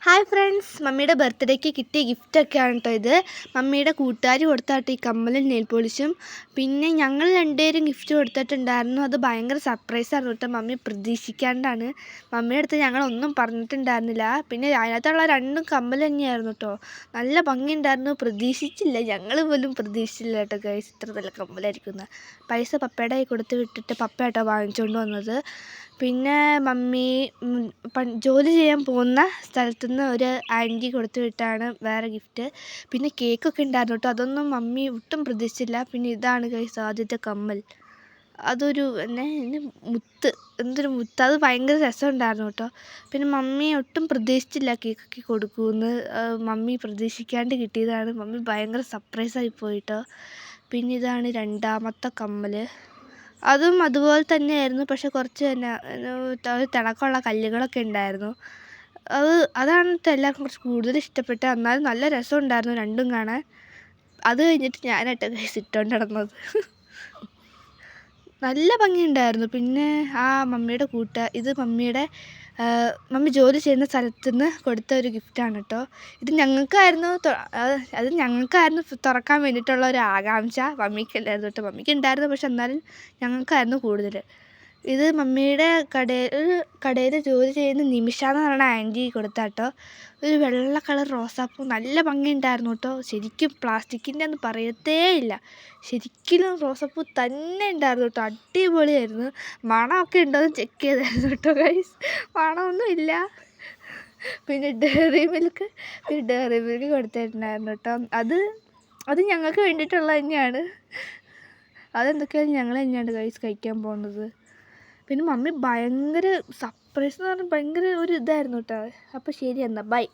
Hi friends, മമ്മിയുടെ ബർത്ത്ഡേക്ക് കിട്ടിയ ഗിഫ്റ്റൊക്കെയാണ് കേട്ടോ ഇത്. മമ്മിയുടെ കൂട്ടുകാർ കൊടുത്താട്ടോ ഈ കമ്മലും നെയിൽ പോളിഷും. പിന്നെ ഞങ്ങൾ രണ്ടുപേരും ഗിഫ്റ്റ് കൊടുത്തിട്ടുണ്ടായിരുന്നു. അത് ഭയങ്കര സർപ്രൈസായിരുന്നു കേട്ടോ. മമ്മി പ്രതീക്ഷിക്കാണ്ടാണ്. മമ്മിയുടെ അടുത്ത് ഞങ്ങളൊന്നും പറഞ്ഞിട്ടുണ്ടായിരുന്നില്ല. പിന്നെ അതിനകത്തുള്ള രണ്ടും കമ്മൽ തന്നെയായിരുന്നു കേട്ടോ. നല്ല ഭംഗിയുണ്ടായിരുന്നു. പ്രതീക്ഷിച്ചില്ല, ഞങ്ങൾ പോലും പ്രതീക്ഷിച്ചില്ല കേട്ടോ ഗൈസ്, ഇത്ര നല്ല കമ്മലായിരിക്കുന്നത്. പൈസ പപ്പയുടെ കൈ കൊടുത്ത് വിട്ടിട്ട് പപ്പ കേട്ടോ വാങ്ങിച്ചുകൊണ്ട് വന്നത്. പിന്നെ മമ്മി ജോലി ചെയ്യാൻ പോകുന്ന സ്ഥലത്തുനിന്ന് ഒരു ആൻറ്റി കൊടുത്തു വിട്ടാണ് വേറെ ഗിഫ്റ്റ്. പിന്നെ കേക്കൊക്കെ ഉണ്ടായിരുന്നു കേട്ടോ. അതൊന്നും മമ്മി ഒട്ടും പ്രതീക്ഷിച്ചില്ല. പിന്നെ ഇതാണ് ഗൈസ് ആദ്യത്തെ കമ്മൽ. അതൊരു മുത്ത്, എന്തൊരു മുത്ത്, അത് ഭയങ്കര രസമുണ്ടായിരുന്നു കേട്ടോ. പിന്നെ മമ്മി ഒട്ടും പ്രതീക്ഷിച്ചില്ല കേക്കൊക്കെ കൊടുക്കുമെന്ന്. മമ്മി പ്രതീക്ഷിക്കാണ്ട് കിട്ടിയതാണ്. മമ്മി ഭയങ്കര സർപ്രൈസായി പോയിട്ടോ. പിന്നെ ഇതാണ് രണ്ടാമത്തെ കമ്മൽ. അതും അതുപോലെ തന്നെയായിരുന്നു, പക്ഷെ കുറച്ച് തന്നെ തിളക്കമുള്ള കല്ലുകളൊക്കെ ഉണ്ടായിരുന്നു. അതാണ് എല്ലാവർക്കും കുറച്ച് കൂടുതൽ ഇഷ്ടപ്പെട്ടത്. എന്നാലും നല്ല രസമുണ്ടായിരുന്നു രണ്ടും കാണാൻ. അത് കഴിഞ്ഞിട്ട് ഞാനായിട്ട് ഇട്ടുകൊണ്ട് നടന്നത്. നല്ല ഭംഗിയുണ്ടായിരുന്നു. പിന്നെ മമ്മിയുടെ ഇത് മമ്മി ജോലി ചെയ്യുന്ന സ്ഥലത്തു നിന്ന് കൊടുത്ത ഒരു ഗിഫ്റ്റാണ് കേട്ടോ. ഇത് ഞങ്ങൾക്കായിരുന്നു തുറക്കാൻ വേണ്ടിയിട്ടുള്ള ഒരു ആകാംക്ഷ. മമ്മിക്കല്ലായിരുന്നു കേട്ടോ. മമ്മിക്ക് ഉണ്ടായിരുന്നു, പക്ഷെ എന്നാലും ഞങ്ങൾക്കായിരുന്നു കൂടുതൽ. ഇത് മമ്മിയുടെ കടയിൽ ജോലി ചെയ്യുന്ന നിമിഷ എന്ന് പറയുന്ന ആൻറ്റി കൊടുത്താട്ടോ. ഒരു വെള്ള കളർ റോസാപ്പൂ, നല്ല ഭംഗിയുണ്ടായിരുന്നു കേട്ടോ. ശരിക്കും പ്ലാസ്റ്റിക്കിൻ്റെ ഒന്നും പറയത്തേ ഇല്ല. ശരിക്കും റോസാപ്പൂ തന്നെ ഉണ്ടായിരുന്നു കേട്ടോ. അടിപൊളിയായിരുന്നു. മണമൊക്കെ ഉണ്ടോയെന്ന് ചെക്ക് ചെയ്തായിരുന്നു കേട്ടോ ഗൈസ്. മണമൊന്നും ഇല്ല. പിന്നെ ഡയറി മിൽക്ക് കൊടുത്തിട്ടുണ്ടായിരുന്നു കേട്ടോ. അത് ഞങ്ങൾക്ക് വേണ്ടിയിട്ടുള്ളത് തന്നെയാണ്. അതെന്തൊക്കെയാണ് ഞങ്ങൾ തന്നെയാണ് ഗൈസ് കഴിക്കാൻ പോകുന്നത്. പിന്നെ മമ്മി ഭയങ്കര സർപ്രൈസ് എന്ന് പറഞ്ഞാൽ ഭയങ്കര ഒരു ഇതായിരുന്നു കേട്ടോ. അപ്പോൾ ശരി എന്നാൽ ബൈ.